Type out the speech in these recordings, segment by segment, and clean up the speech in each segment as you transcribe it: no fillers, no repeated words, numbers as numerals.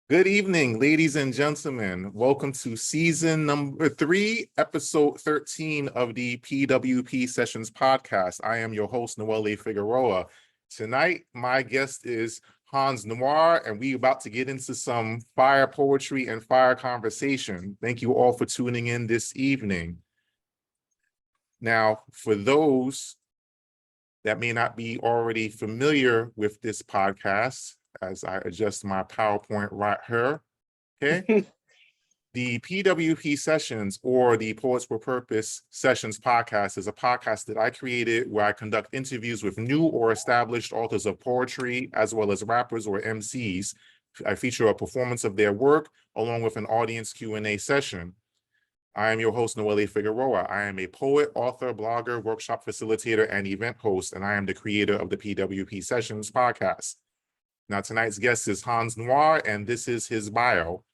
Good evening, ladies and gentlemen. Welcome to season number 3, episode 13 of the P.W.P Sessions podcast. I am your host, Noire Figueroa. Tonight, my guest is Haunz Noire, and we're about to get into some fire poetry and fire conversation. Thank you all for tuning in this evening. Now, for those that may not be already familiar with this podcast, as I adjust my PowerPoint right here, okay? The P.W.P Sessions, or the Poets for Purpose Sessions podcast, is a podcast that I created where I conduct interviews with new or established authors of poetry, as well as rappers or MCs. I feature a performance of their work along with an audience Q&A session. I am your host, Noire Figueroa. I am a poet, author, blogger, workshop facilitator, and event host, and I am the creator of the P.W.P Sessions podcast. Now, tonight's guest is Haunz Noire, and this is his bio.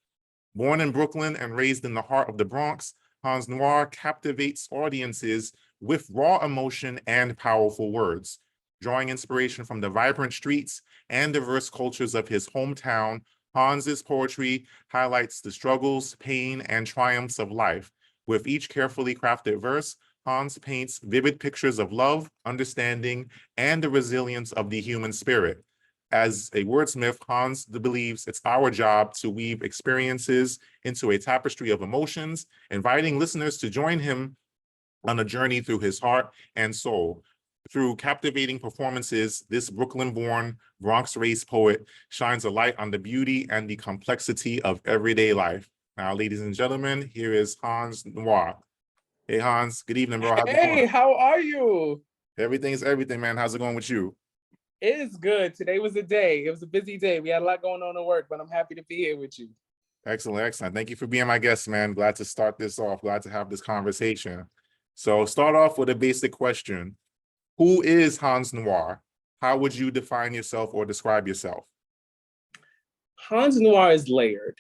Born in Brooklyn and raised in the heart of the Bronx, Haunz Noire captivates audiences with raw emotion and powerful words. Drawing inspiration from the vibrant streets and diverse cultures of his hometown, Haunz's poetry highlights the struggles, pain, and triumphs of life. With each carefully crafted verse, Haunz paints vivid pictures of love, understanding, and the resilience of the human spirit. As a wordsmith, Haunz believes it's our job to weave experiences into a tapestry of emotions, inviting listeners to join him on a journey through his heart and soul. Through captivating performances, this Brooklyn-born, Bronx-raised poet shines a light on the beauty and the complexity of everyday life. Now, ladies and gentlemen, here is Haunz Noire. Hey, Haunz, good evening, bro. How's it going? Hey, how are you? Everything's everything, man. How's it going with you? It is good. Today was a day. It was a busy day. We had a lot going on at work, but I'm happy to be here with you. Excellent, excellent. Thank you for being my guest, man. Glad to start this off. Glad to have this conversation. So start off with a basic question. Who is Haunz Noire? How would you define yourself or describe yourself? Haunz Noire is layered.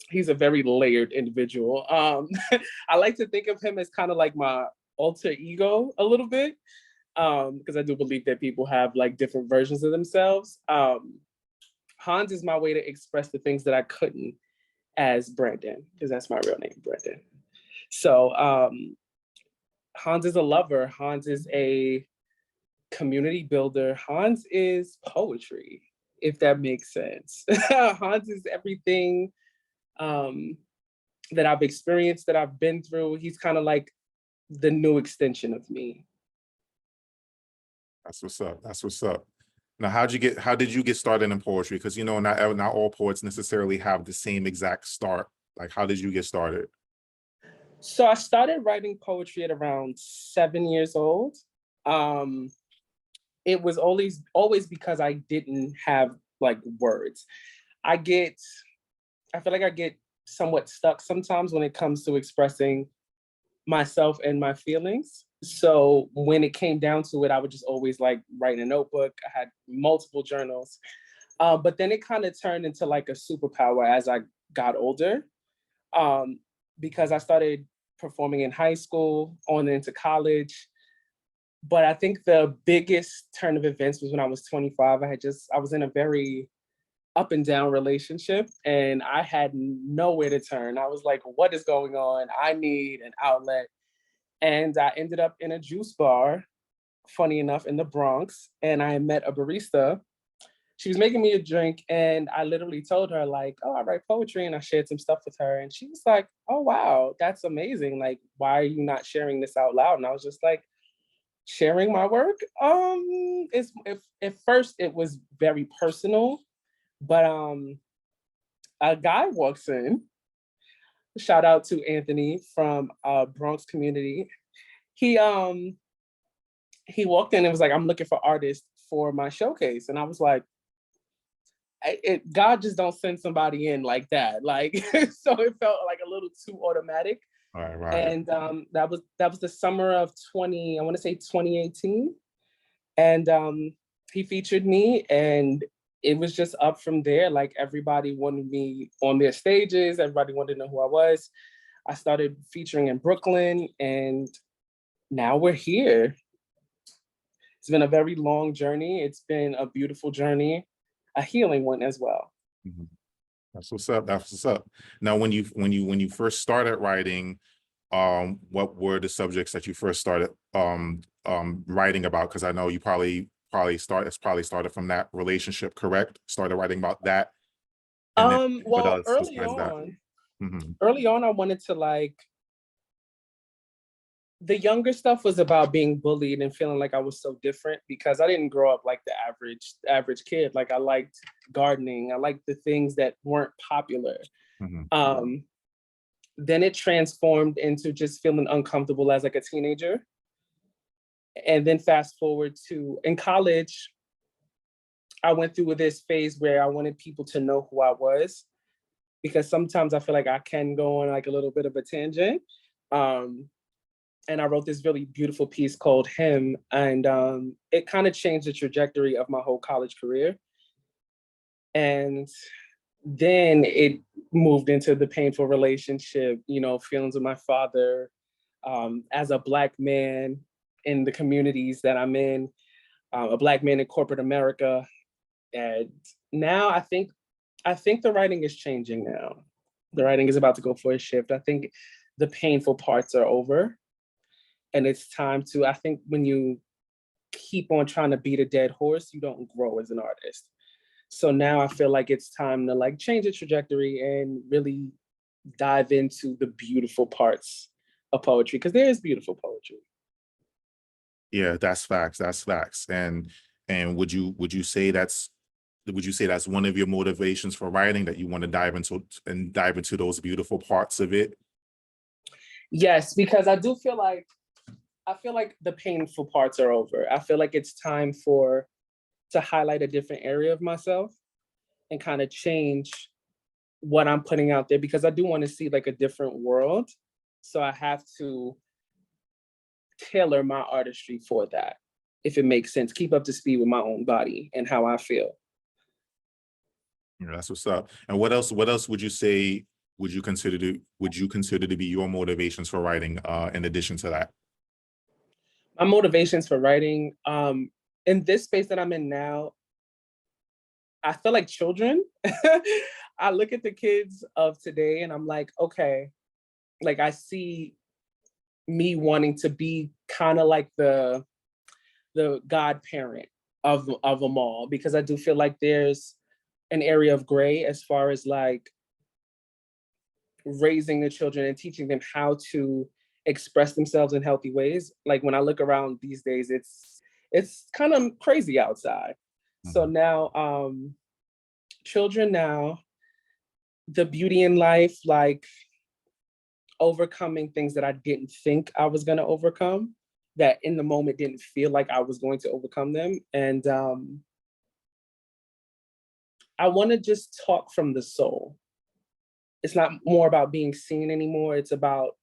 He's a very layered individual. I like to think of him as kind of like my alter ego a little bit, because I do believe that people have like different versions of themselves. Haunz is my way to express the things that I couldn't as Brandon, because that's my real name, Brandon. So Haunz is a lover. Haunz is a community builder. Haunz is poetry, if that makes sense. Haunz is everything that I've experienced, that I've been through. He's kind of like the new extension of me. That's what's up. That's what's up. Now, how did you get started in poetry? Because, not all poets necessarily have the same exact start. Like, how did you get started? So I started writing poetry at around 7 years old. It was always because I didn't have like words. I feel like I get somewhat stuck sometimes when it comes to expressing myself and my feelings. So when it came down to it, I would just always like write in a notebook. I had multiple journals, but then it kind of turned into like a superpower as I got older, because I started performing in high school, on into college. But I think the biggest turn of events was when I was 25. I was in a very up and down relationship, and I had nowhere to turn. I was like, what is going on? I need an outlet. And I ended up in a juice bar, funny enough, in the Bronx. And I met a barista. She was making me a drink, and I literally told her like, oh, I write poetry, and I shared some stuff with her. And she was like, oh, wow, that's amazing. Like, why are you not sharing this out loud? And I was just like, sharing my work? At first it was very personal, but a guy walks in. Shout out to Anthony from Bronx community. He walked in and was like, I'm looking for artists for my showcase. And I was like, God just don't send somebody in like that. Like, so it felt like a little too automatic. Right. And that was the summer of 2018. And he featured me, and it was just up from there. Like, everybody wanted me on their stages. Everybody wanted to know who I was. I started featuring in Brooklyn, and now we're here. It's been a very long journey. It's been a beautiful journey, a healing one as well. Mm-hmm. That's what's up. That's what's up. Now, when you first started writing, what were the subjects that you first started writing about? Because I know you probably started from that relationship, correct? Started writing about that, and then what Well, else besides that? Hmm. early on, I wanted to like the younger stuff was about being bullied and feeling like I was so different because I didn't grow up like the average kid. Like I liked gardening. I liked the things that weren't popular. Hmm. Then it transformed into just feeling uncomfortable as like a teenager. And then fast forward to in college, I went through this phase where I wanted people to know who I was because sometimes I feel like I can go on like a little bit of a tangent. And I wrote this really beautiful piece called Him. And it kind of changed the trajectory of my whole college career. And then it moved into the painful relationship, you know, feelings with my father, as a Black man in the communities that I'm in, a Black man in corporate America. And now I think the writing is changing now. The writing is about to go for a shift. I think the painful parts are over. And it's time to, I think when you keep on trying to beat a dead horse, you don't grow as an artist. So now I feel like it's time to like change the trajectory and really dive into the beautiful parts of poetry because there is beautiful poetry. Yeah, that's facts. That's facts. And would you say that's one of your motivations for writing, that you want to dive into those beautiful parts of it? Yes, because I feel like the painful parts are over. I feel like it's time to highlight a different area of myself and kind of change what I'm putting out there because I do want to see like a different world. So I have to tailor my artistry for that, if it makes sense. Keep up to speed with my own body and how I feel. Yeah, that's what's up. And what else would you consider to be your motivations for writing, in addition to that? My motivations for writing, in this space that I'm in now, I feel like children. I look at the kids of today and I'm like, okay, like I see me wanting to be kind of like the godparent of them all because I do feel like there's an area of gray as far as like raising the children and teaching them how to express themselves in healthy ways. Like when I look around these days, it's kind of crazy outside. So Mhm. now children now, the beauty in life, like overcoming things that I didn't think I was going to overcome, that in the moment didn't feel like I was going to overcome them. And I want to just talk from the soul. It's not more about being seen anymore. It's about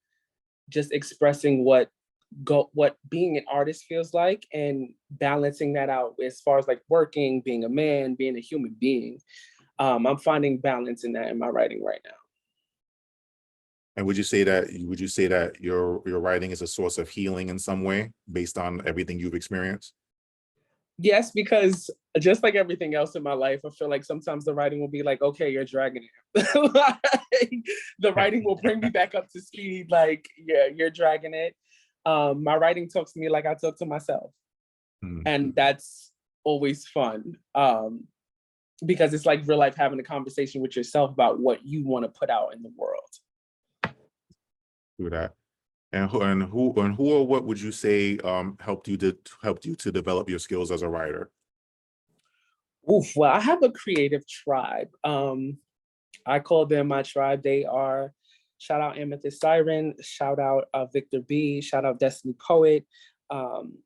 just expressing what being an artist feels like and balancing that out as far as like working, being a man, being a human being. I'm finding balance in that in my writing right now. And would you say that your writing is a source of healing in some way based on everything you've experienced? Yes, because just like everything else in my life, I feel like sometimes the writing will be like, okay, you're dragging it. Like, the writing will bring me back up to speed. Like, yeah, you're dragging it. My writing talks to me like I talk to myself. Hmm. And that's always fun. Because it's like real life having a conversation with yourself about what you want to put out in the world. Do that. And who or what would you say helped you to develop your skills as a writer? Oof, well, I have a creative tribe. I call them my tribe. They are, shout out Amethyst Siren, shout out Victor B, shout out Destiny Poet.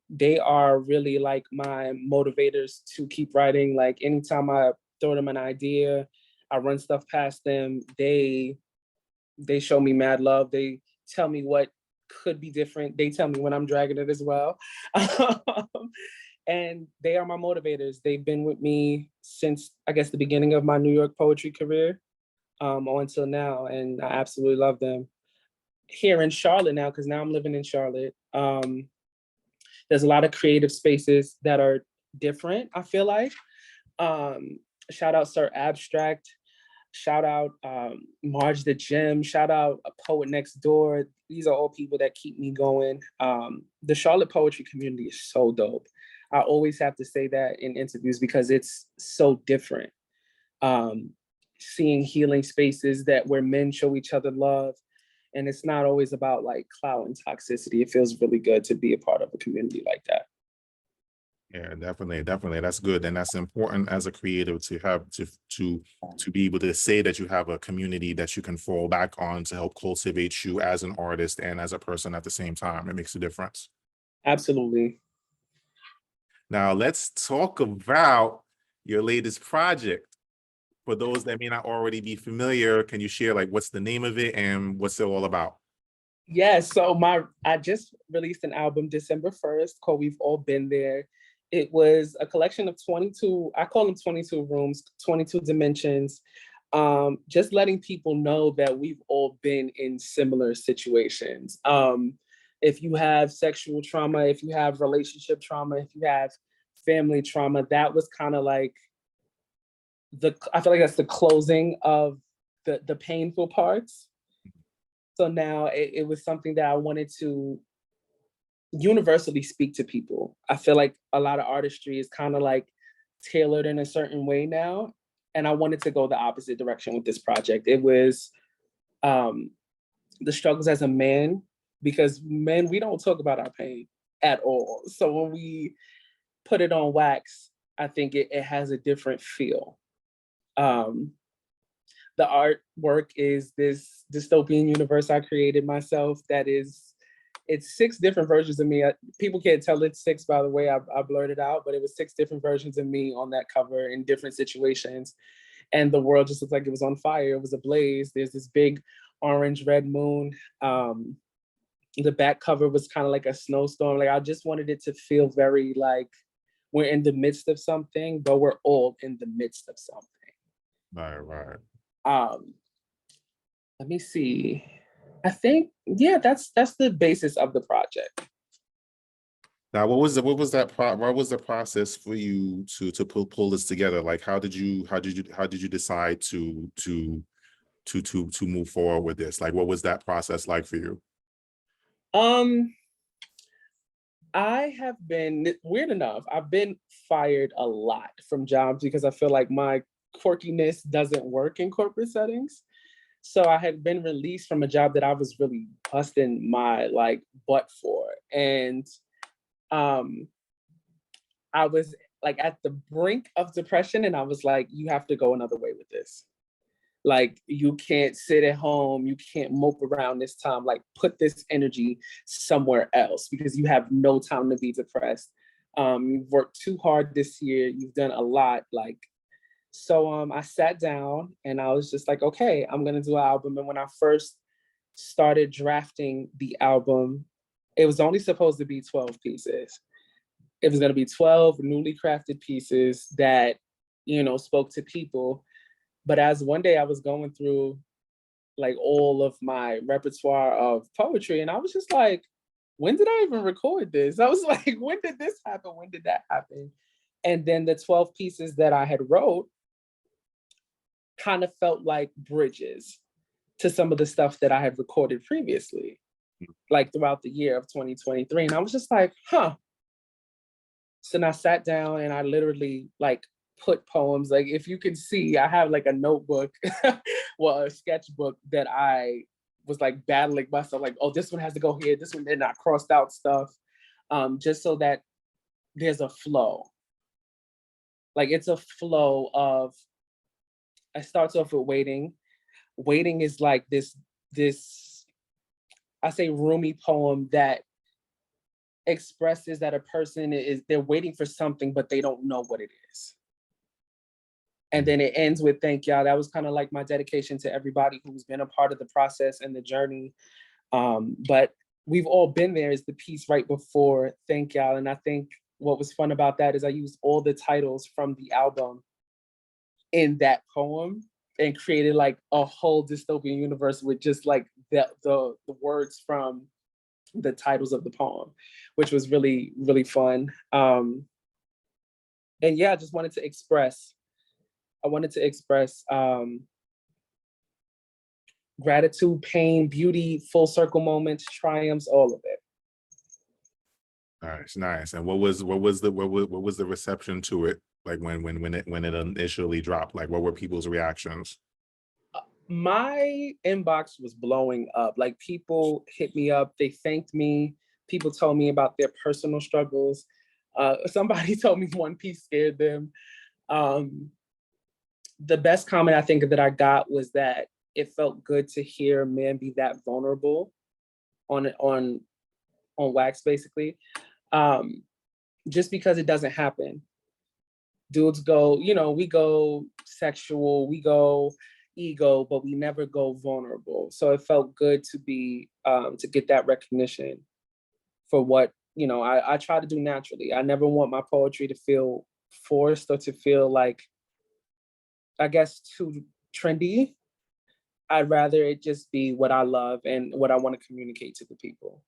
They are really like my motivators to keep writing. Like anytime I throw them an idea, I run stuff past them. They show me mad love. They tell me what could be different. They tell me when I'm dragging it as well. And they are my motivators. They've been with me since, I guess, the beginning of my New York poetry career, on until now. And I absolutely love them. Here in Charlotte now, because now I'm living in Charlotte, there's a lot of creative spaces that are different, I feel like. Um, Shout out Sir Abstract. shout out Marge the Gym, shout out a Poet Next Door. These are all people that keep me going. The Charlotte poetry community is so dope. I always have to say that in interviews because it's so different. Seeing healing spaces where men show each other love, and it's not always about like clout and toxicity. It feels really good to be a part of a community like that. Yeah, definitely, definitely. That's good. And that's important as a creative to have to be able to say that you have a community that you can fall back on to help cultivate you as an artist and as a person at the same time. It makes a difference. Absolutely. Now let's talk about your latest project. For those that may not already be familiar, can you share like what's the name of it and what's it all about? Yes, so I just released an album December 1st called We've All Been There. It was a collection of 22, I call them 22 rooms, 22 dimensions, just letting people know that we've all been in similar situations. If you have sexual trauma, if you have relationship trauma, if you have family trauma, that was kind of like I feel like that's the closing of the painful parts. So now it was something that I wanted to universally speak to people. I feel like a lot of artistry is kind of like tailored in a certain way now. And I wanted to go the opposite direction with this project. It was the struggles as a man, because men, we don't talk about our pain at all. So when we put it on wax, I think it has a different feel. The artwork is this dystopian universe I created myself that it's 6 different versions of me. People can't tell it's 6, by the way, I blurred it out, but it was 6 different versions of me on that cover in different situations. And the world just looked like it was on fire. It was ablaze. There's this big orange red moon. The back cover was kind of like a snowstorm. Like I just wanted it to feel very like we're in the midst of something, but we're all in the midst of something. Right. Let me see. I think, yeah, that's the basis of the project. Now, what was the process for you to pull this together? Like, how did you decide to move forward with this? Like, what was that process like for you? I have been, weird enough, I've been fired a lot from jobs because I feel like my quirkiness doesn't work in corporate settings. So I had been released from a job that I was really busting my like butt for. And I was like at the brink of depression, and I was like, you have to go another way with this. Like, you can't sit at home, you can't mope around this time, like put this energy somewhere else because you have no time to be depressed. You've worked too hard this year, you've done a lot, like, so I sat down and I was just like, okay, I'm gonna do an album. And when I first started drafting the album, it was only supposed to be 12 pieces. It was gonna be 12 newly crafted pieces that, spoke to people. But as one day I was going through like all of my repertoire of poetry, and I was just like, when did I even record this? I was like, when did this happen? When did that happen? And then the 12 pieces that I had wrote kind of felt like bridges to some of the stuff that I had recorded previously, like throughout the year of 2023. And I was just like, huh. So then I sat down and I literally like put poems. Like, if you can see, I have like a notebook, well, a sketchbook that I was like battling myself, like, oh, this one has to go here, this one, then I crossed out stuff, just so that there's a flow. Like, it's a flow of, it starts off with waiting. Waiting is like this, I say roomy poem that expresses that a person they're waiting for something, but they don't know what it is. And then it ends with thank y'all. That was kind of like my dedication to everybody who's been a part of the process and the journey. But we've all been there is the piece right before thank y'all. And I think what was fun about that is I used all the titles from the album in that poem and created like a whole dystopian universe with just like the words from the titles of the poem, which was really, really fun. And yeah, I just wanted to express gratitude, pain, beauty, full circle moments, triumphs, all of it. Nice, nice. And what was the reception to it? Like when it initially dropped? Like what were people's reactions? My inbox was blowing up. Like people hit me up, they thanked me. People told me about their personal struggles. Somebody told me One Piece scared them. The best comment I think that I got was that it felt good to hear a man be that vulnerable on wax, basically. Just because it doesn't happen. Dudes go, we go sexual, we go ego, but we never go vulnerable. So it felt good to be to get that recognition for what I try to do naturally. I never want my poetry to feel forced or to feel like, I guess, too trendy. I'd rather it just be what I love and what I want to communicate to the people.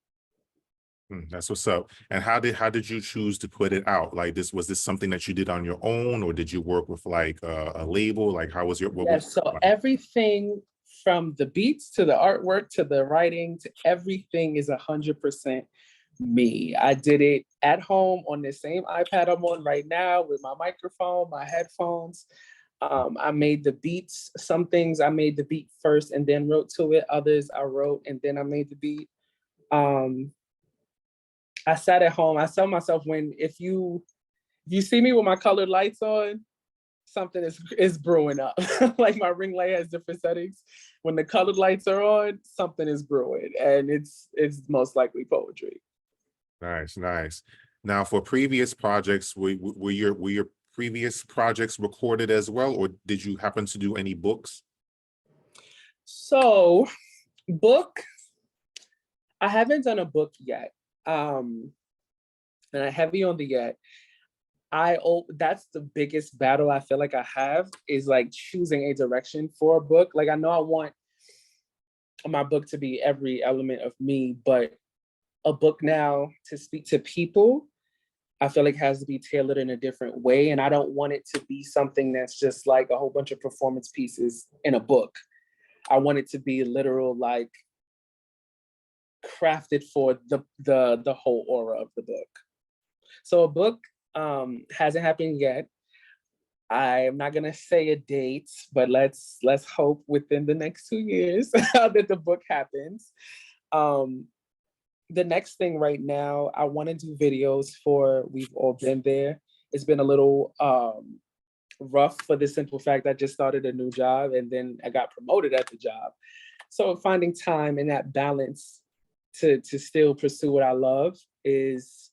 That's what's up. And how did you choose to put it out? Like was this something that you did on your own, or did you work with like a label? Like how was So everything from the beats to the artwork to the writing to everything is 100% me. I did it at home on the same iPad I'm on right now with my microphone, my headphones. I made the beats. Some things I made the beat first and then wrote to it. Others I wrote and then I made the beat. I sat at home. I tell myself, if you see me with my colored lights on, something is brewing up. Like my ring light has different settings. When the colored lights are on, something is brewing, and it's most likely poetry. Nice, nice. Now, for previous projects, were your previous projects recorded as well, or did you happen to do any books? So, book, I haven't done a book yet. And I'm heavy on the yet. That's the biggest battle I feel like I have, is like choosing a direction for a book. Like I know I want my book to be every element of me, but a book now to speak to people, I feel like has to be tailored in a different way. And I don't want it to be something that's just like a whole bunch of performance pieces in a book. I want it to be literal, like crafted for the whole aura of the book. So a book hasn't happened yet. I'm not gonna say a date, but let's hope within the next 2 years that the book happens. The next thing right now, I want to do videos for We've All Been There. It's been a little rough for the simple fact I just started a new job and then I got promoted at the job. So finding time and that balance to still pursue what I love is,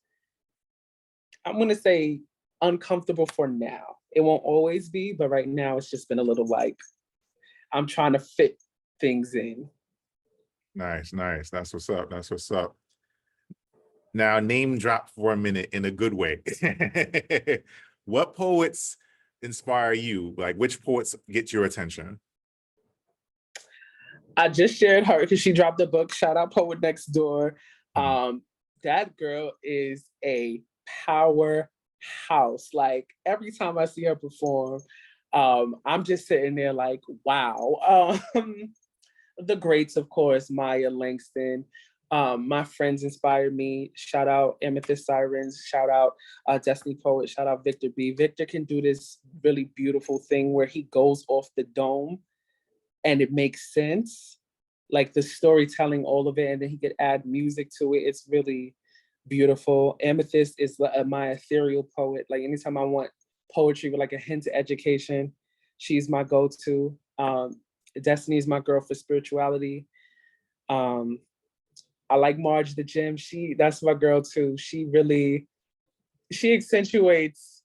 I'm gonna say, uncomfortable for now. It won't always be, but right now it's just been a little like I'm trying to fit things in. Nice, nice. That's what's up. That's what's up. Now, name drop for a minute in a good way. What poets inspire you? Like, which poets get your attention? I just shared her because she dropped a book. Shout out Poet Next Door. Mhm. That girl is a powerhouse. Like every time I see her perform, I'm just sitting there like, wow. The greats, of course, Maya Langston. My friends inspired me. Shout out Amethyst Sirens. Shout out Destiny Poet. Shout out Victor B. Victor can do this really beautiful thing where he goes off the dome and it makes sense. Like the storytelling, all of it, and then he could add music to it. It's really beautiful. Amethyst is my ethereal poet. Like anytime I want poetry with like a hint of education, she's my go-to. Destiny is my girl for spirituality. I like Marge the Gym. That's my girl too. She accentuates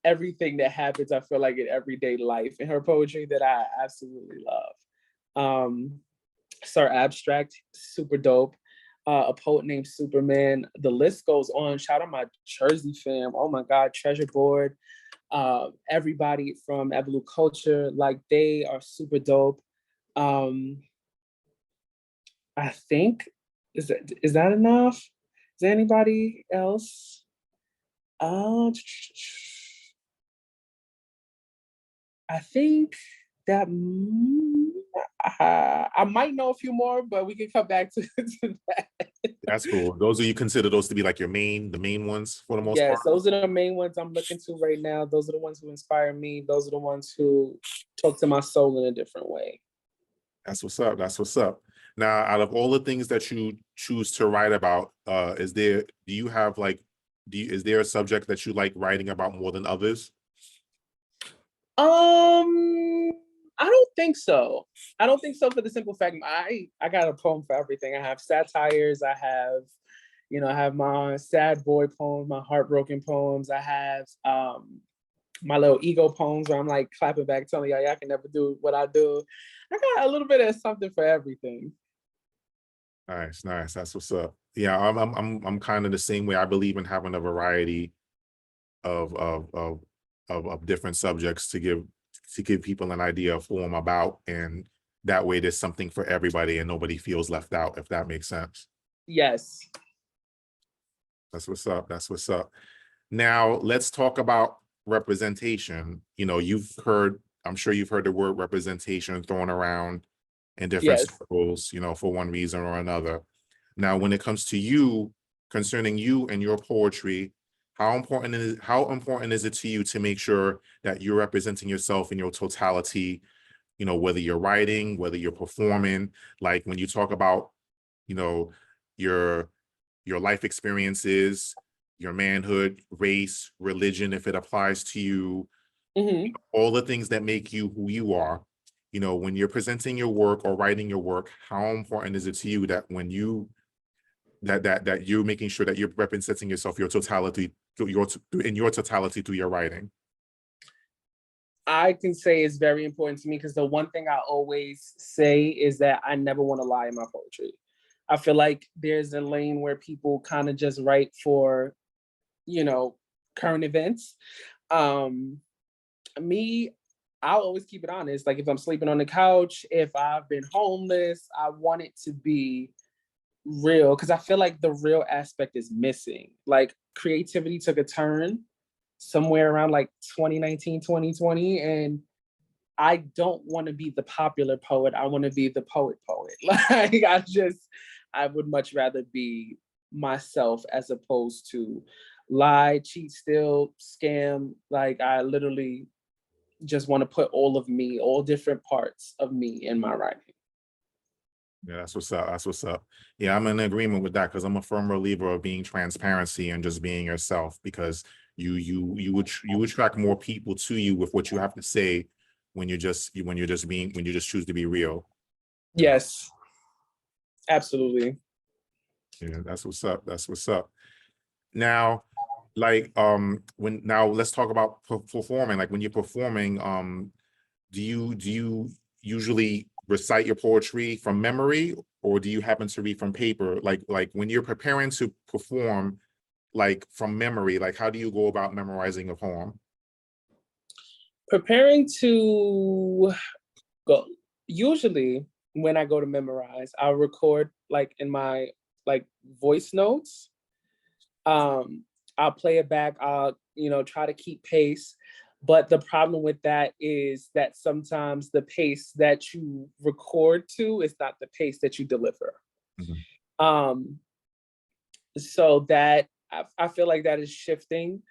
everything that happens, I feel like, in everyday life in her poetry that I absolutely love. Sir Abstract, super dope. A poet named Superman. The list goes on. Shout out my Jersey fam. Oh my God, Treasure Board. Everybody from Evolu Culture, like they are super dope. I think is that enough? Is there anybody else? I think that I might know a few more, but we can come back to that. That's cool. Those are you consider those to be like the main ones for the most part? Yes, those are the main ones I'm looking to right now. Those are the ones who inspire me. Those are the ones who talk to my soul in a different way. That's what's up. That's what's up. Now, out of all the things that you choose to write about, is there a subject that you like writing about more than others? I don't think so. I don't think so for the simple fact I got a poem for everything. I have satires. I have my sad boy poems, my heartbroken poems. I have my little ego poems where I'm like clapping back, telling y'all can never do what I do. I got a little bit of something for everything. Nice, nice. That's what's up. Yeah, I'm kind of the same way. I believe in having a variety of different subjects to give people an idea of who I'm about, and that way there's something for everybody and nobody feels left out, if that makes sense. Yes. That's what's up. That's what's up. Now let's talk about representation. I'm sure you've heard the word representation thrown around in different Yes. circles, for one reason or another. Now, when it comes to you, concerning you and your poetry, how important is it to you to make sure that you're representing yourself in your totality, whether you're writing, whether you're performing, like when you talk about, your life experiences, your manhood, race, religion, if it applies to you, all the things that make you who you are, when you're presenting your work or writing your work, how important is it to you that when you that you're making sure that you're representing yourself, your totality, in your totality through your writing? I can say it's very important to me because the one thing I always say is that I never want to lie in my poetry. I feel like there's a lane where people kind of just write for, current events. Me, I'll always keep it honest. Like if I'm sleeping on the couch, if I've been homeless, I want it to be real because I feel like the real aspect is missing. Like creativity took a turn somewhere around like 2019, 2020, and I don't want to be the popular poet. I want to be the poet. Like I would much rather be myself as opposed to lie, cheat, steal, scam. Like I literally just want to put all of me, all different parts of me in my writing. Yeah, that's what's up. That's what's up. Yeah, I'm in agreement with that because I'm a firm believer of being transparency and just being yourself, because you attract more people to you with what you have to say when you just choose to be real. Yes, absolutely. Yeah, that's what's up. That's what's up. Now, like now let's talk about performing. Like when you're performing, do you usually recite your poetry from memory, or do you happen to read from paper? Like when you're preparing to perform, like from memory, like how do you go about memorizing a poem? Preparing to go, usually when I go to memorize, I'll record like in my like voice notes. I'll play it back. I'll, try to keep pace. But the problem with that is that sometimes the pace that you record to is not the pace that you deliver. Um, so that I feel like that is shifting.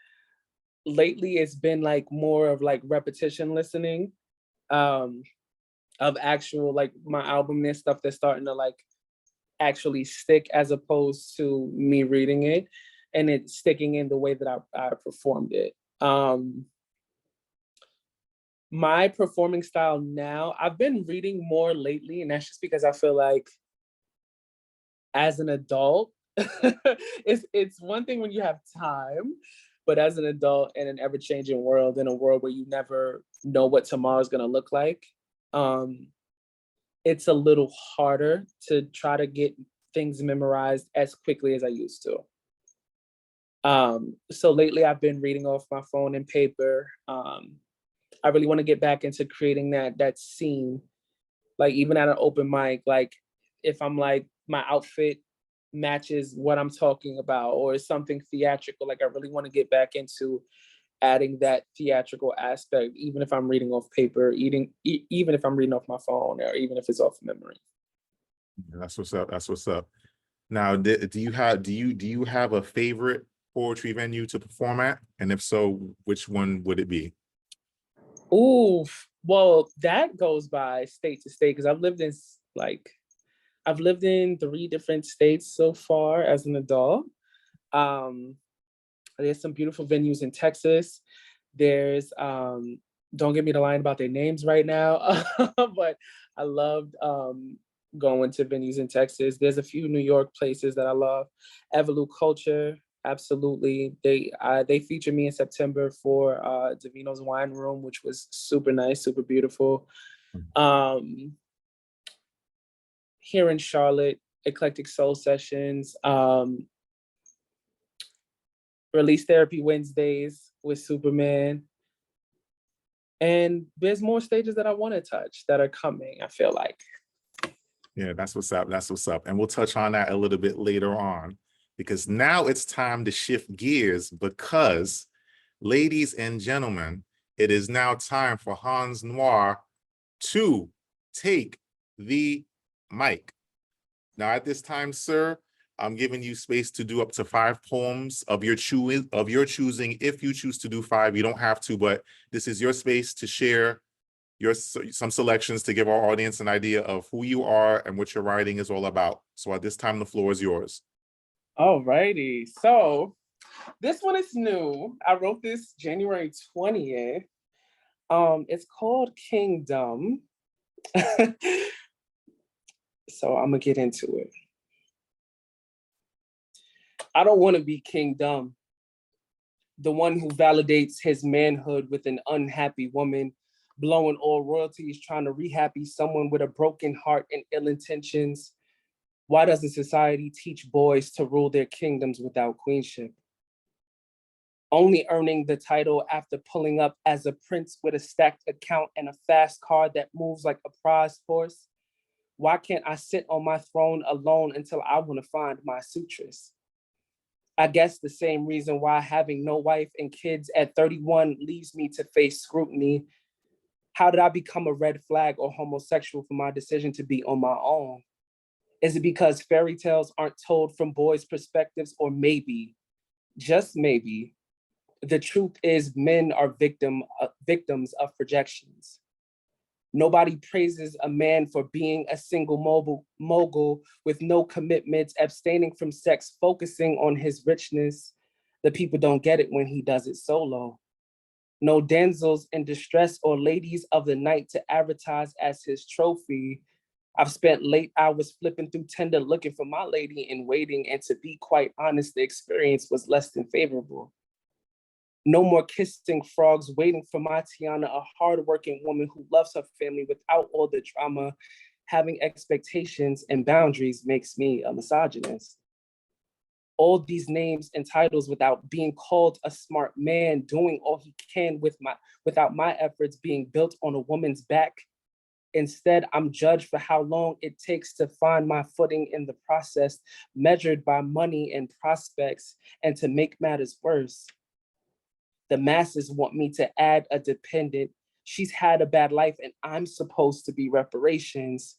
Lately, it's been like more of like repetition listening, of actual like my album and stuff that's starting to like actually stick as opposed to me reading it and it sticking in the way that I performed it. My performing style now, I've been reading more lately, and that's just because I feel like as an adult, it's one thing when you have time, but as an adult in an ever-changing world, in a world where you never know what tomorrow's gonna look like, it's a little harder to try to get things memorized as quickly as I used to. So lately I've been reading off my phone and paper. I really want to get back into creating that scene, like even at an open mic, like if I'm like my outfit matches what I'm talking about or something theatrical, like I really want to get back into adding that theatrical aspect, even if I'm reading off paper, even if I'm reading off my phone, or even if it's off memory. That's what's up. That's what's up. Now, do you have a favorite poetry venue to perform at? And if so, which one would it be? Ooh, well, that goes by state to state because I've lived in 3 different states so far as an adult. Um, there's some beautiful venues in Texas. There's don't get me to line about their names right now, but I loved going to venues in Texas. There's a few New York places that I love. Evolution Culture, absolutely. They featured me in September for Davino's Wine Room, which was super nice, super beautiful. Here in Charlotte, Eclectic Soul Sessions, Release Therapy Wednesdays with Superman. And there's more stages that I want to touch that are coming, I feel like. Yeah, that's what's up. That's what's up. And we'll touch on that a little bit later on, because now it's time to shift gears because, ladies and gentlemen, it is now time for Haunz Noire to take the mic. Now, at this time, sir, I'm giving you space to do up to 5 poems of your choosing. If you choose to do 5, you don't have to, but this is your space to share some selections to give our audience an idea of who you are and what your writing is all about. So at this time, the floor is yours. All righty. So this one is new. I wrote this January 20th. It's called Kingdom. So I'm gonna get into it. I don't want to be Kingdom, the one who validates his manhood with an unhappy woman, blowing all royalties, trying to rehappy someone with a broken heart and ill intentions. Why doesn't society teach boys to rule their kingdoms without queenship? Only earning the title after pulling up as a prince with a stacked account and a fast car that moves like a prize horse. Why can't I sit on my throne alone until I want to find my sutress? I guess the same reason why having no wife and kids at 31 leaves me to face scrutiny. How did I become a red flag or homosexual for my decision to be on my own? Is it because fairy tales aren't told from boys' perspectives, or maybe, just maybe, the truth is men are victims of projections? Nobody praises a man for being a single mogul with no commitments, abstaining from sex, focusing on his richness. The people don't get it when he does it solo. No damsels in distress or ladies of the night to advertise as his trophy. I've spent late hours flipping through Tinder looking for my lady in waiting, and to be quite honest, the experience was less than favorable. No more kissing frogs waiting for my Tiana, a hardworking woman who loves her family without all the drama. Having expectations and boundaries makes me a misogynist. All these names and titles without being called a smart man, doing all he can without my efforts being built on a woman's back. Instead, I'm judged for how long it takes to find my footing in the process, measured by money and prospects. And to make matters worse, the masses want me to add a dependent. She's had a bad life and I'm supposed to be reparations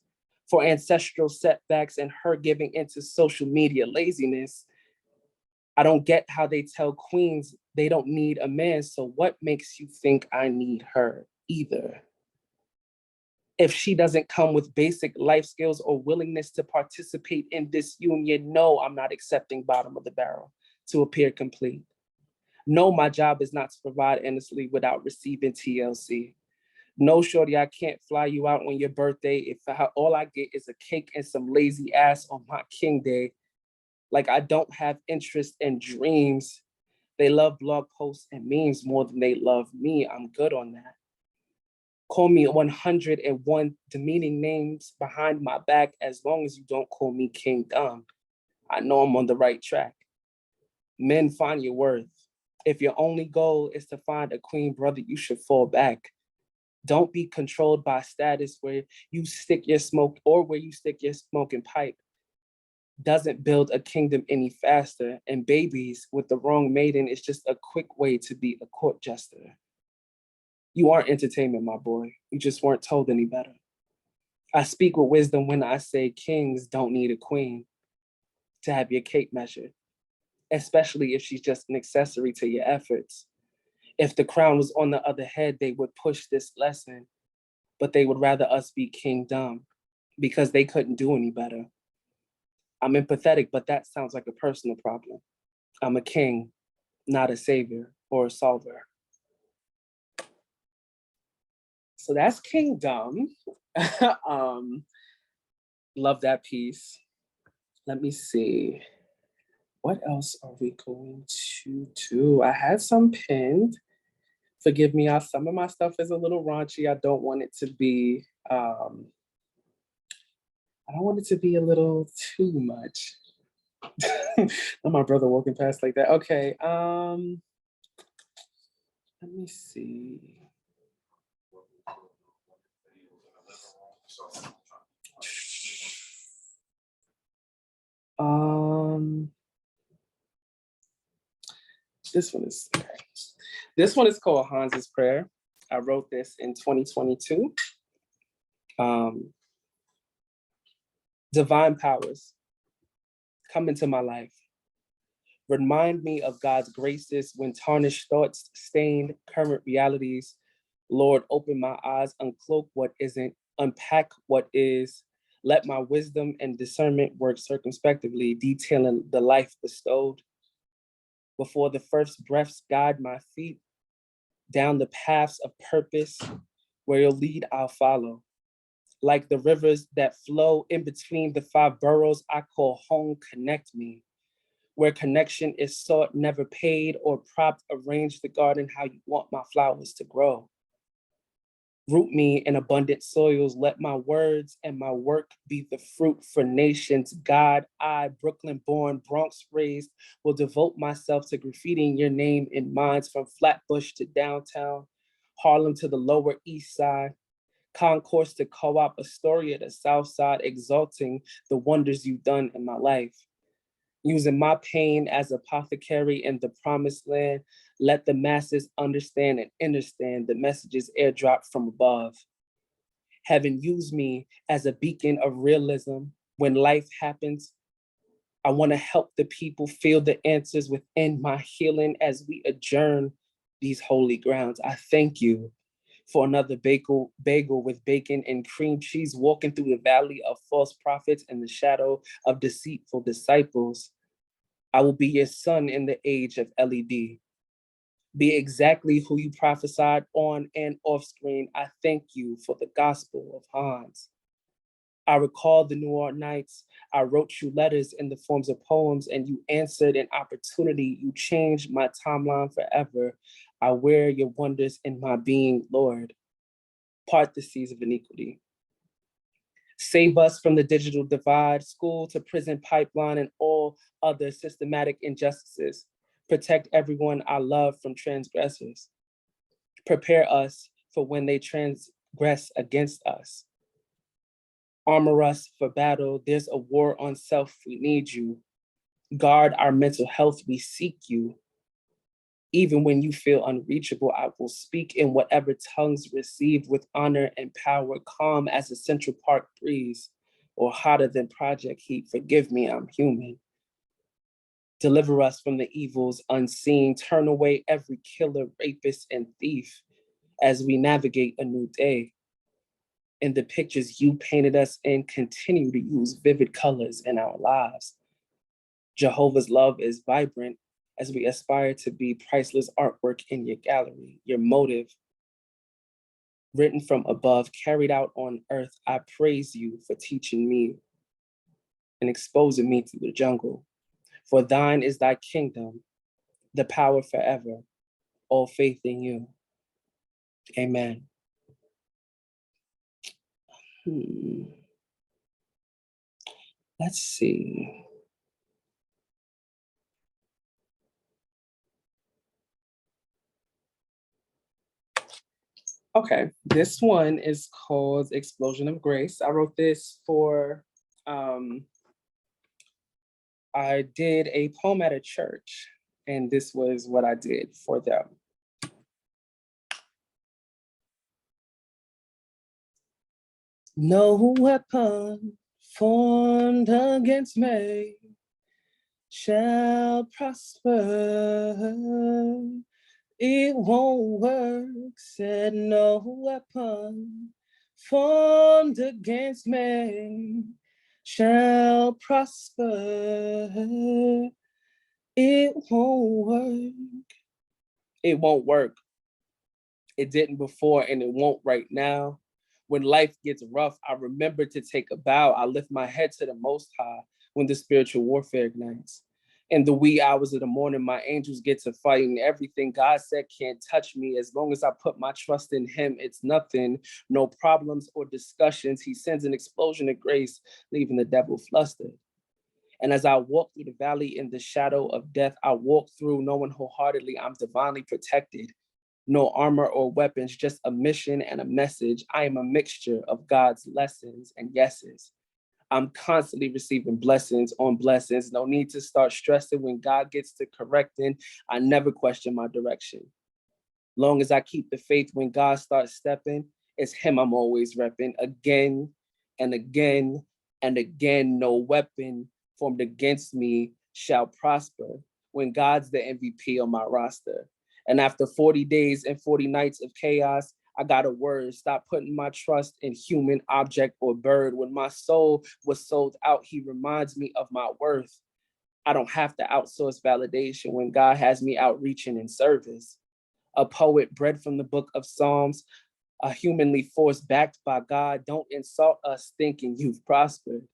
for ancestral setbacks and her giving into social media laziness. I don't get how they tell queens they don't need a man, so what makes you think I need her either? If she doesn't come with basic life skills or willingness to participate in this union, no, I'm not accepting bottom of the barrel to appear complete. No, my job is not to provide endlessly without receiving TLC. No, shorty, I can't fly you out on your birthday if all I get is a cake and some lazy ass on my king day. Like I don't have interest and dreams. They love blog posts and memes more than they love me. I'm good on that. Call me 101 demeaning names behind my back as long as you don't call me King Dumb. I know I'm on the right track. Men, find your worth. If your only goal is to find a queen, brother, you should fall back. Don't be controlled by status where you stick your smoke or where you stick your smoking pipe. doesn't build a kingdom any faster, and babies with the wrong maiden is just a quick way to be a court jester. You aren't entertainment, my boy. You just weren't told any better. I speak with wisdom when I say kings don't need a queen to have your cake measured, especially if she's just an accessory to your efforts. If the crown was on the other head, they would push this lesson, but they would rather us be kingdom because they couldn't do any better. I'm empathetic, but that sounds like a personal problem. I'm a king, not a savior or a solver. So that's kingdom. Love that piece. Let me see. What else are we going to do? I had some pinned. Forgive me, some of my stuff is a little raunchy. I don't want it to be, I don't want it to be a little too much. My brother walking past like that. Okay, let me see. This one is okay. This one is called Haunz's Prayer. I wrote this in 2022. Divine powers, come into my life. Remind me of God's graces when tarnished thoughts stained current realities. Lord, open my eyes, uncloak what isn't, unpack what is. Let my wisdom and discernment work circumspectively, detailing the life bestowed. Before the first breaths guide my feet down the paths of purpose, where you'll lead, I'll follow. Like the rivers that flow in between the 5 boroughs I call home, connect me. Where connection is sought, never paid or propped, arrange the garden how you want my flowers to grow. Root me in abundant soils, let my words and my work be the fruit for nations. God, I, Brooklyn born, Bronx raised, will devote myself to graffitiing your name in minds from Flatbush to downtown, Harlem to the Lower East Side, Concourse to Co-op, Astoria to South Side, exalting the wonders you've done in my life. Using my pain as apothecary in the promised land, let the masses understand and understand the messages airdropped from above. Heaven use me as a beacon of realism. When life happens, I want to help the people feel the answers within my healing as we adjourn these holy grounds. I thank you for another bagel with bacon and cream cheese, walking through the valley of false prophets and the shadow of deceitful disciples. I will be your son in the age of LED. Be exactly who you prophesied on and off screen. I thank you for the gospel of Haunz. I recall the Noire nights. I wrote you letters in the forms of poems, and you answered an opportunity. You changed my timeline forever. I wear your wonders in my being, Lord. Part the seas of iniquity. Save us from the digital divide, school to prison pipeline, and all other systematic injustices. Protect everyone I love from transgressors. Prepare us for when they transgress against us. Armor us for battle. There's a war on self. We need you. Guard our mental health. We seek you. Even when you feel unreachable, I will speak in whatever tongues received with honor and power, calm as a Central Park breeze, or hotter than project heat. Forgive me, I'm human. Deliver us from the evils unseen. Turn away every killer, rapist, and thief as we navigate a new day. In the pictures you painted us in, continue to use vivid colors in our lives. Jehovah's love is vibrant as we aspire to be priceless artwork in your gallery. Your motive, written from above, carried out on earth. I praise you for teaching me and exposing me to the jungle. For thine is thy kingdom, the power forever, all faith in you. Amen. Let's see. Okay, this one is called Explosion of Grace. I wrote this for I did a poem at a church, and this was what I did for them. No weapon formed against me shall prosper. It won't work, said no weapon formed against me shall prosper. It won't work. It won't work. It didn't before and it won't right now. When life gets rough, I remember to take a bow. I lift my head to the Most High when the spiritual warfare ignites. In the wee hours of the morning, my angels get to fighting. Everything God said can't touch me. As long as I put my trust in him, it's nothing. No problems or discussions. He sends an explosion of grace, leaving the devil flustered. And as I walk through the valley in the shadow of death, I walk through knowing wholeheartedly I'm divinely protected. No armor or weapons, just a mission and a message. I am a mixture of God's lessons and yeses. I'm constantly receiving blessings on blessings. No need to start stressing when God gets to correcting. I never question my direction. Long as I keep the faith when God starts stepping, it's him I'm always repping. Again and again and again, no weapon formed against me shall prosper when God's the MVP on my roster. And after 40 days and 40 nights of chaos, I got a word. Stop putting my trust in human object or bird. When my soul was sold out, he reminds me of my worth. I don't have to outsource validation when God has me outreaching in service. A poet bred from the book of Psalms, a humanly force backed by God. Don't insult us thinking you've prospered.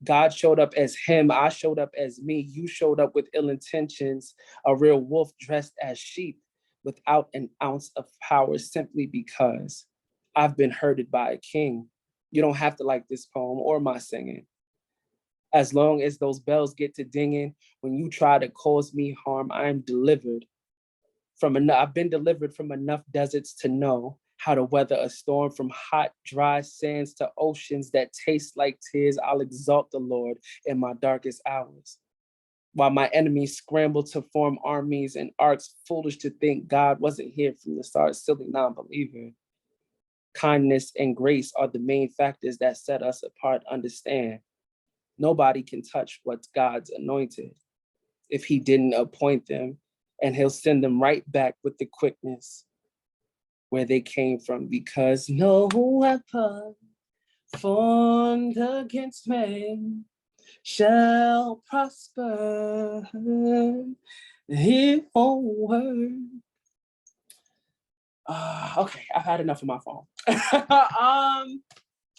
God showed up as him, I showed up as me, you showed up with ill intentions, a real wolf dressed as sheep without an ounce of power simply because I've been herded by a king. You don't have to like this poem or my singing. As long as those bells get to dinging, when you try to cause me harm, I am delivered from enough. I've been delivered from enough deserts to know how to weather a storm, from hot, dry sands to oceans that taste like tears. I'll exalt the Lord in my darkest hours. While my enemies scramble to form armies and arcs, foolish to think God wasn't here from the start, silly non-believer. Kindness and grace are the main factors that set us apart. Understand, nobody can touch what's God's anointed if he didn't appoint them, and he'll send them right back with the quickness where they came from, because no weapon formed against me shall prosper. It won't work. Okay, I've had enough of my phone.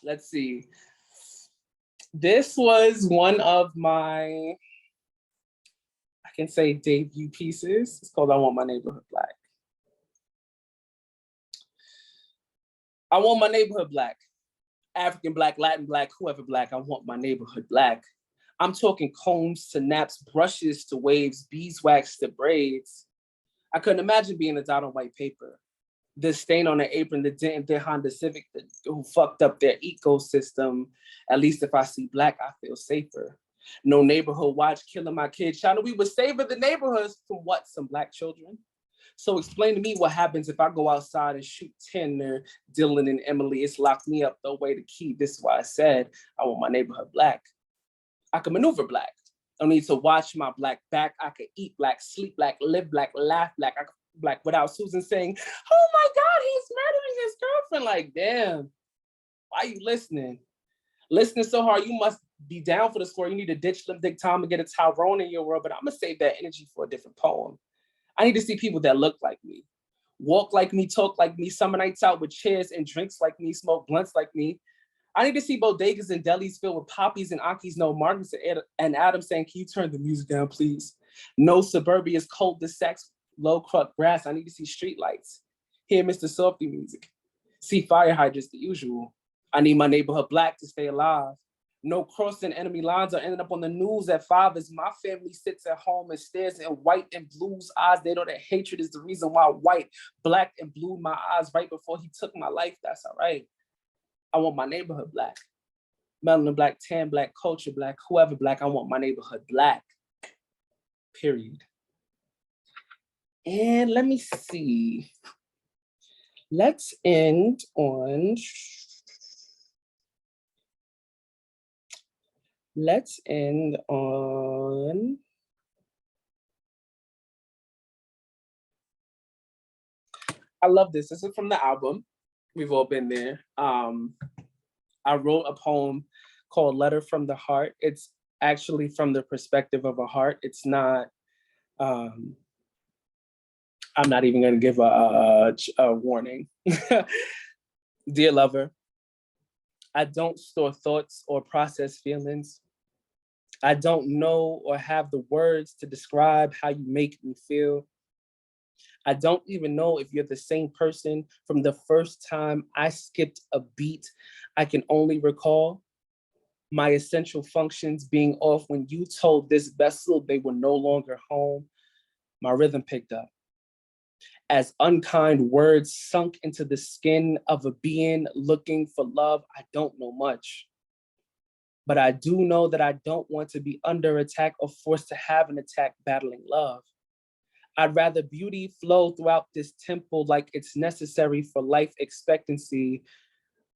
Let's see. This was one of my, I can say, debut pieces. It's called I Want My Neighborhood Black. I want my neighborhood black. African black, Latin black, whoever black, I want my neighborhood black. I'm talking combs to naps, brushes to waves, beeswax to braids. I couldn't imagine being a dot on white paper. This stain on the apron, the dent in their Honda Civic who fucked up their ecosystem. At least if I see black, I feel safer. No neighborhood watch killing my kids. China, we would savor the neighborhoods from what? Some black children? So explain to me what happens if I go outside and shoot 10 or Dylan and Emily. It's locked me up, throw away the key. This is why I said I want my neighborhood black. I can maneuver black. I don't need to watch my black back. I could eat black, sleep black, live black, laugh black. I could black without Susan saying, oh my God, he's murdering his girlfriend. Like, damn, why are you listening? Listening so hard, you must be down for the score. You need to ditch Lip Dick Tom and get a Tyrone in your world, but I'm gonna save that energy for a different poem. I need to see people that look like me, walk like me, talk like me, summer nights out with chairs and drinks like me, smoke blunts like me. I need to see bodegas and delis filled with poppies and Akis, no Marcus and Adam saying, can you turn the music down, please? No suburbia's cul-de-sacs, low cut grass. I need to see street lights, hear Mr. Softy music, see fire hydrants, the usual. I need my neighborhood black to stay alive. No crossing enemy lines or ending up on the news at 5 as my family sits at home and stares in white and blue's eyes. They know that hatred is the reason why white, black, and blue my eyes right before he took my life. That's all right. I want my neighborhood black. melanin black, tan black, culture black, whoever black. I want my neighborhood black. Period. And let me see. Let's end on. Let's end on. I love this. This is from the album. We've all been there. I wrote a poem called Letter from the Heart. It's actually from the perspective of a heart. It's not, I'm not even gonna give a warning. Dear lover, I don't store thoughts or process feelings. I don't know or have the words to describe how you make me feel. I don't even know if you're the same person from the first time I skipped a beat. I can only recall my essential functions being off when you told this vessel they were no longer home. My rhythm picked up. As unkind words sunk into the skin of a being looking for love, I don't know much. But I do know that I don't want to be under attack or forced to have an attack battling love. I'd rather beauty flow throughout this temple like it's necessary for life expectancy.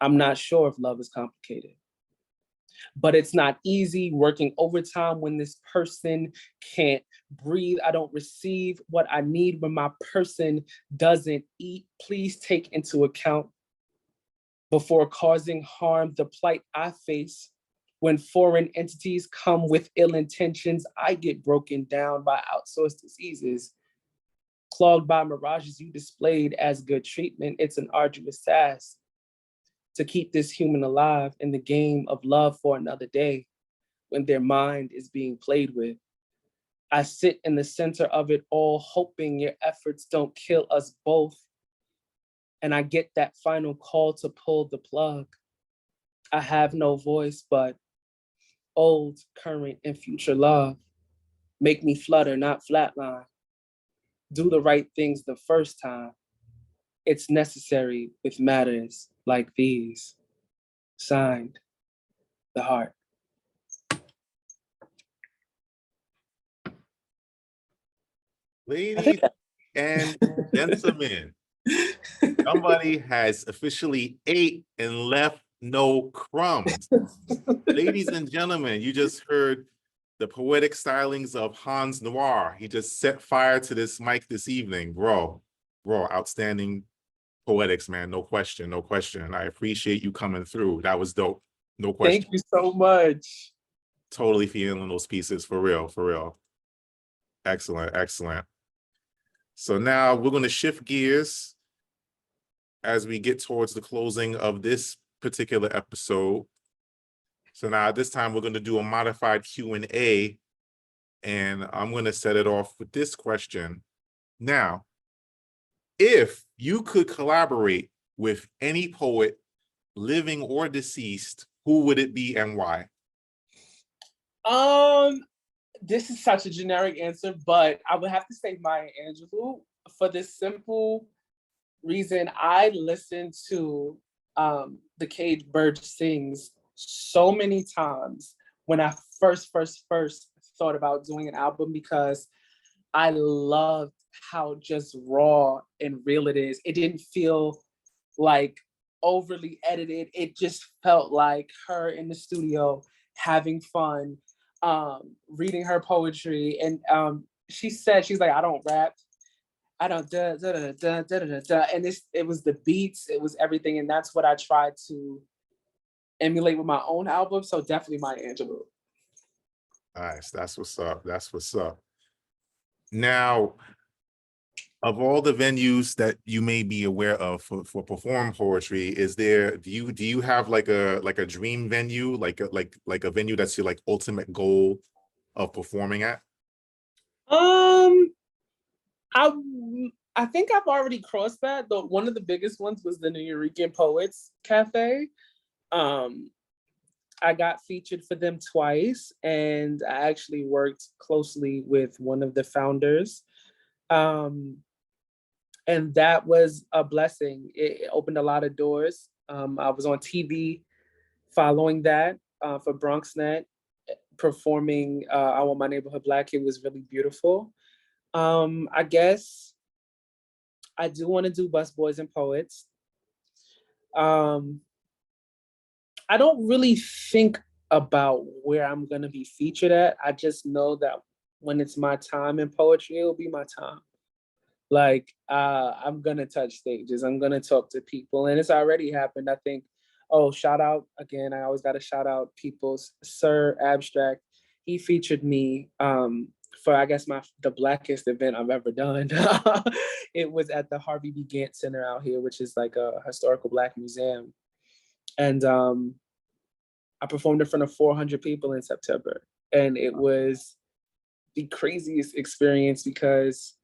I'm not sure if love is complicated. But it's not easy working overtime when this person can't breathe. I don't receive what I need when my person doesn't eat. Please take into account before causing harm the plight I face. When foreign entities come with ill intentions, I get broken down by outsourced diseases. Clogged by mirages you displayed as good treatment, it's an arduous task to keep this human alive in the game of love for another day when their mind is being played with. I sit in the center of it all, hoping your efforts don't kill us both. And I get that final call to pull the plug. I have no voice, but old, current, and future love make me flutter, not flatline. Do the right things the first time. It's necessary with matters like these. Signed, the heart. Ladies and gentlemen, somebody has officially ate and left no crumbs. Ladies and gentlemen, you just heard the poetic stylings of Haunz Noire. He just set fire to this mic this evening. Bro, outstanding poetics, man. No question, no question. I appreciate you coming through. That was dope. No question. Thank you so much. Totally feeling those pieces, for real, for real. Excellent, excellent. So now we're going to shift gears as we get towards the closing of this particular episode. So now at this time, we're going to do a modified Q&A, and I'm going to set it off with this question. Now, if you could collaborate with any poet, living or deceased, who would it be and why? This is such a generic answer, but I would have to say Maya Angelou for this simple reason. I listened to The Cage Bird Sings so many times when I first thought about doing an album, because I loved how just raw and real it is. It didn't feel like overly edited. It just felt like her in the studio having fun, reading her poetry. And she said, she's like, I don't rap. I don't da da da da da da da. And it was the beats, it was everything. And that's what I tried to emulate with my own album. So definitely Maya Angelou. Nice. That's what's up. That's what's up. Now, of all the venues that you may be aware of for perform poetry, do you have like a dream venue, like a venue that's your like ultimate goal of performing at? I I think I've already crossed that. Though one of the biggest ones was the New Eurekan Poets Cafe. I got featured for them twice, and I actually worked closely with one of the founders. And that was a blessing. It opened a lot of doors. I was on TV following that. for BronxNet, performing I Want My Neighborhood Black. It was really beautiful. I guess I do want to do Busboys and Poets. I don't really think about where I'm going to be featured at. I just know that when it's my time in poetry, it'll be my time. Like, I'm going to touch stages. I'm going to talk to people. And it's already happened. I think, shout out again. I always got to shout out People's Sir Abstract. He featured me for, I guess, the blackest event I've ever done. It was at the Harvey B. Gantt Center out here, which is like a historical Black museum. And I performed in front of 400 people in September. And it was the craziest experience because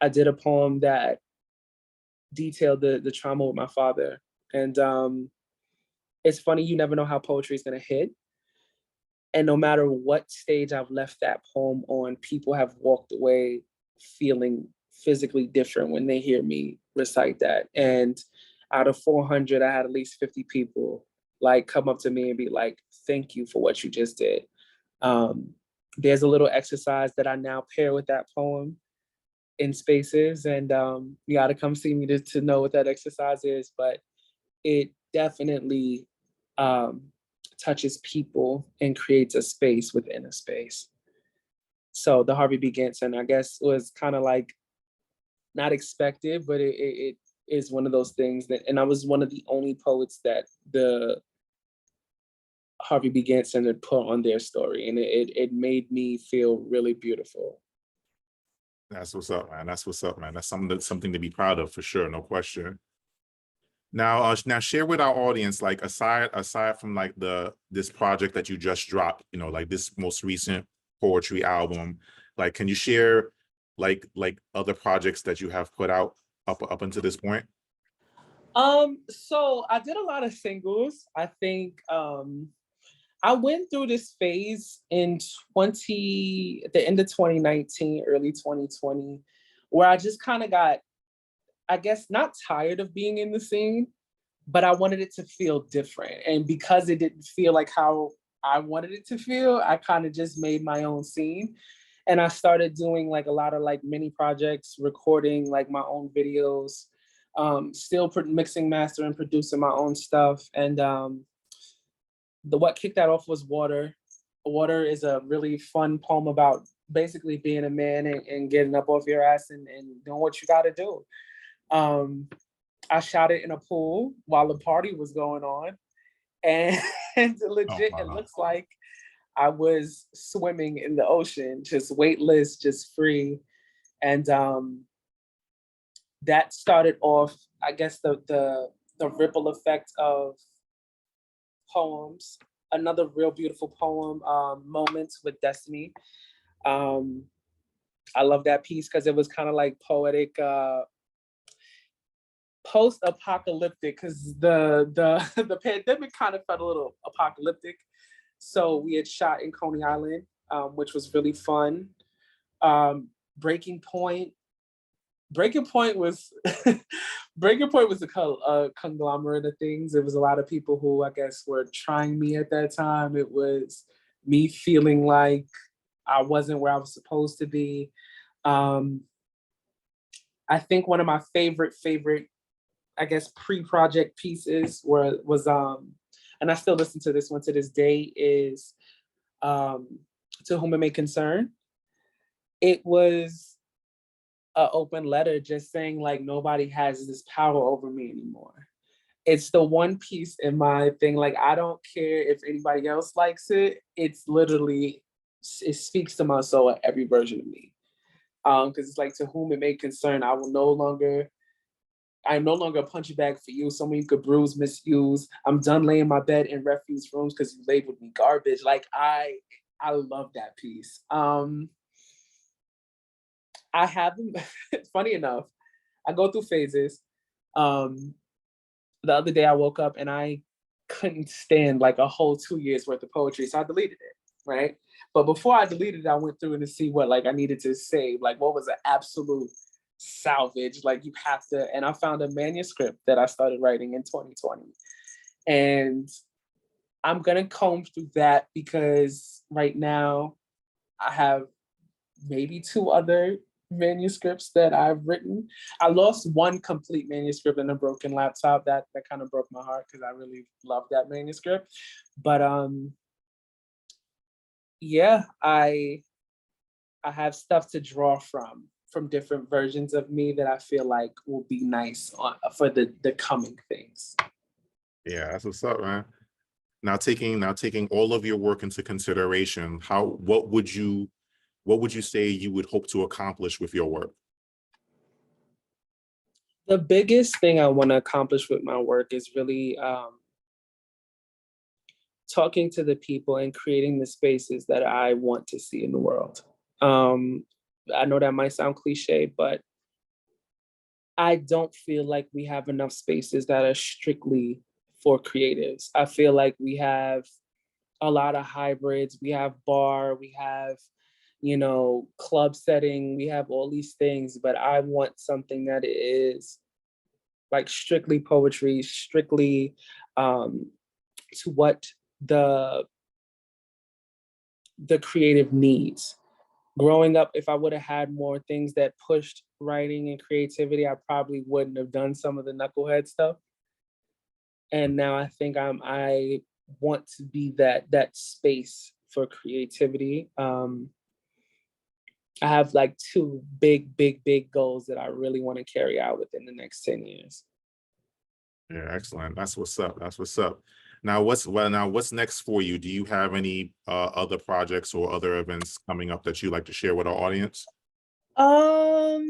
I did a poem that detailed the trauma with my father. And it's funny, you never know how poetry is going to hit. And no matter what stage I've left that poem on, people have walked away feeling physically different when they hear me recite that. And out of 400, I had at least 50 people like come up to me and be like, thank you for what you just did. There's a little exercise that I now pair with that poem in spaces, and you got to come see me to know what that exercise is, but it definitely touches people and creates a space within a space. So the Harvey B. Gantt Center, I guess, was kind of like not expected, but it is one of those things that, and I was one of the only poets that the Harvey B. Gantt Center put on their story, and it made me feel really beautiful. That's what's up, man. That's what's up, man. That's something to be proud of for sure, no question. Now share with our audience, like aside from like this project that you just dropped, you know, like this most recent poetry album, like can you share like other projects that you have put out up until this point? So I did a lot of singles. I think I went through this phase at the end of 2019, early 2020, where I just kind of got, I guess, not tired of being in the scene, but I wanted it to feel different. And because it didn't feel like how I wanted it to feel, I kind of just made my own scene. And I started doing like a lot of like mini projects, recording like my own videos, still mixing, mastering, producing my own stuff. And what kicked that off was Water. Water is a really fun poem about basically being a man and getting up off your ass and doing what you got to do. I shot it in a pool while the party was going on, and legit, it looks like I was swimming in the ocean, just weightless, just free. And that started off, I guess, the ripple effect of poems. Another real beautiful poem, Moments with Destiny. I love that piece because it was kind of like poetic, post-apocalyptic, because the pandemic kind of felt a little apocalyptic. So we had shot in Coney Island, which was really fun. Breaking Point was Breaking Point was a conglomerate of things. It was a lot of people who I guess were trying me at that time. It was me feeling like I wasn't where I was supposed to be. I think one of my favorite, I guess, pre-project pieces was and I still listen to this one to this day, is To Whom It May Concern. It was an open letter just saying like nobody has this power over me anymore. It's the one piece in my thing, like I don't care if anybody else likes it. It's literally, it speaks to my soul at every version of me. Because it's like, to whom it may concern, I am no longer a punching bag for you. Someone you could bruise, misuse. I'm done laying my bed in refuse rooms because you labeled me garbage. Like I love that piece. I haven't, funny enough, I go through phases. The other day I woke up and I couldn't stand like a whole 2 years worth of poetry. So I deleted it, right? But before I deleted it, I went through and to see what like I needed to save, like what was an absolute salvage, like you have to, and I found a manuscript that I started writing in 2020. And I'm gonna comb through that because right now I have maybe 2 other manuscripts that I've written. I lost one complete manuscript in a broken laptop. That kind of broke my heart because I really love that manuscript. But yeah, I have stuff to draw from different versions of me that I feel like will be nice for the coming things. Yeah, that's what's up, man. Now taking all of your work into consideration, what would you say you would hope to accomplish with your work? The biggest thing I want to accomplish with my work is really talking to the people and creating the spaces that I want to see in the world. I know that might sound cliche, but I don't feel like we have enough spaces that are strictly for creatives. I feel like we have a lot of hybrids. We have bar, we have, club setting, we have all these things, but I want something that is like strictly poetry, strictly to what the creative needs. Growing up, if I would have had more things that pushed writing and creativity, I probably wouldn't have done some of the knucklehead stuff. And now I think I want to be that space for creativity. I have like 2 big goals that I really want to carry out within the next 10 years. Yeah, excellent. That's what's up. That's what's up. Now, what's next for you? Do you have any other projects or other events coming up that you'd like to share with our audience?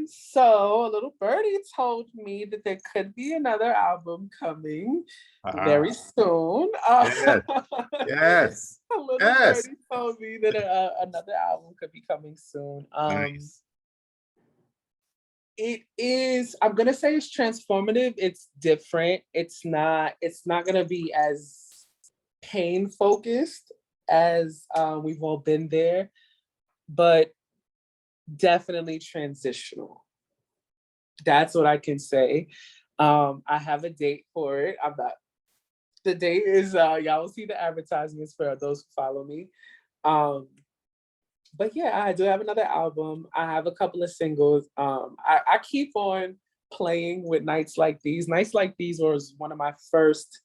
So a little birdie told me that there could be another album coming very soon. Yes, yes, A little yes. birdie told me that another album could be coming soon. Nice. It is, I'm gonna say it's transformative. It's different. It's not gonna be as pain focused as we've all been there, but definitely transitional. That's what I can say. I have a date for it. The date is y'all will see the advertisements for those who follow me. But yeah, I do have another album. I have a couple of singles. I keep on playing with Nights Like These. Nights Like These was one of my first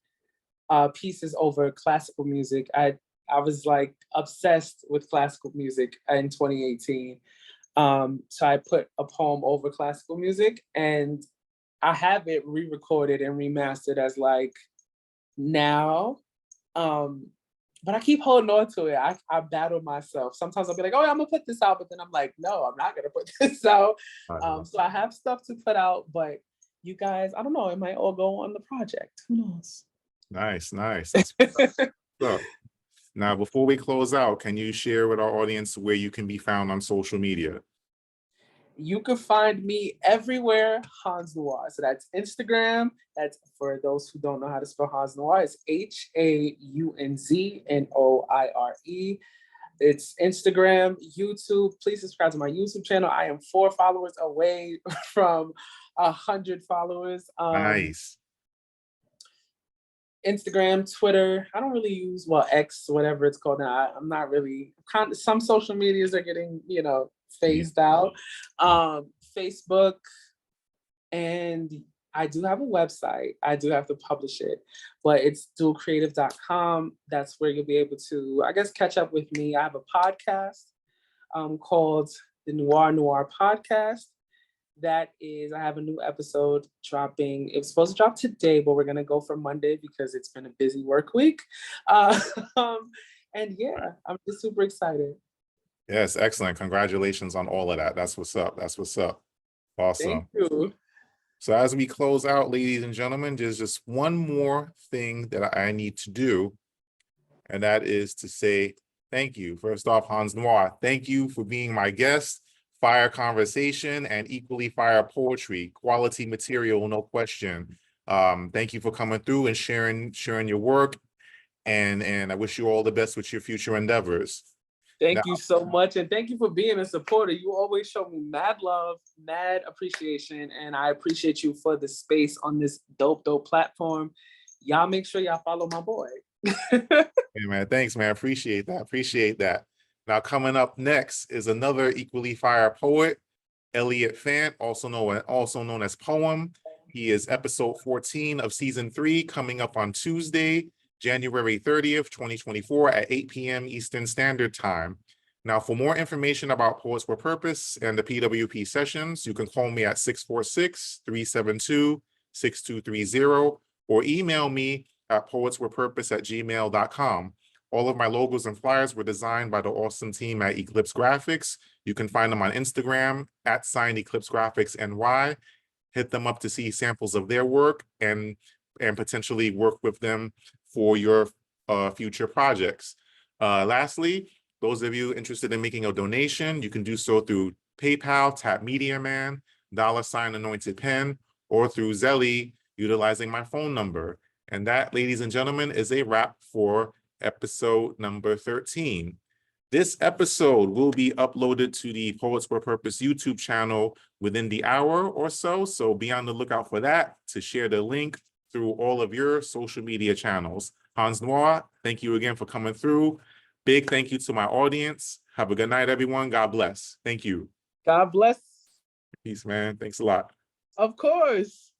pieces over classical music. I was like obsessed with classical music in 2018. So I put a poem over classical music, and I have it re-recorded and remastered as like now. But I keep holding on to it. I battle myself. Sometimes I'll be like, oh, yeah, I'm gonna put this out, but then I'm like, no, I'm not gonna put this out. So I have stuff to put out, but you guys, I don't know, it might all go on the project. Who knows? Nice. That's so. Now, before we close out, can you share with our audience where you can be found on social media? You can find me everywhere, Haunz Noire. So that's Instagram. That's for those who don't know how to spell Haunz Noire. It's HAUNZNOIRE. It's Instagram, YouTube. Please subscribe to my YouTube channel. I am 4 followers away from 100 followers. Nice. Instagram, Twitter. I don't really use X, whatever it's called now. I'm not really. Some social medias are getting phased out. Facebook, and I do have a website. I do have to publish it, but it's dualcreative.com. That's where you'll be able to, I guess, catch up with me. I have a podcast called the Noire Podcast. That is, I have a new episode dropping. It was supposed to drop today, but we're going to go for Monday because it's been a busy work week. And yeah, I'm just super excited. Yes, excellent. Congratulations on all of that. That's what's up. Awesome. Thank you. So as we close out, ladies and gentlemen, there's just one more thing that I need to do, and that is to say thank you. First off, Haunz Noire, thank you for being my guest. Fire conversation and equally fire poetry, quality material, no question. Thank you for coming through and sharing your work, and I wish you all the best with your future endeavors. Thank you so much, and thank you for being a supporter. You always show me mad love, mad appreciation, and I appreciate you for the space on this dope platform. Y'all make sure y'all follow my boy. Hey, man, thanks, man. Appreciate that. Appreciate that. Now, coming up next is another equally fire poet, Elliot Fant, also known as Poem. He is episode 14 of season 3, coming up on Tuesday, January 30th, 2024 at 8 p.m. Eastern Standard Time. Now, for more information about Poets for Purpose and the P.W.P sessions, you can call me at 646-372-6230 or email me at poetsforpurpose@gmail.com. All of my logos and flyers were designed by the awesome team at Eclipse Graphics. You can find them on Instagram at @Eclipse Graphics NY. Hit them up to see samples of their work and potentially work with them for your future projects. Lastly, those of you interested in making a donation, you can do so through PayPal, Tap Media Man, $Anointed Pen, or through Zelly, utilizing my phone number. And that, ladies and gentlemen, is a wrap for episode number 13. This episode will be uploaded to the Poets for Purpose YouTube channel within the hour or so. So be on the lookout for that, to share the link through all of your social media channels. Haunz Noire, thank you again for coming through. Big thank you to my audience. Have a good night, everyone. God bless. Thank you. God bless. Peace, man. Thanks a lot. Of course.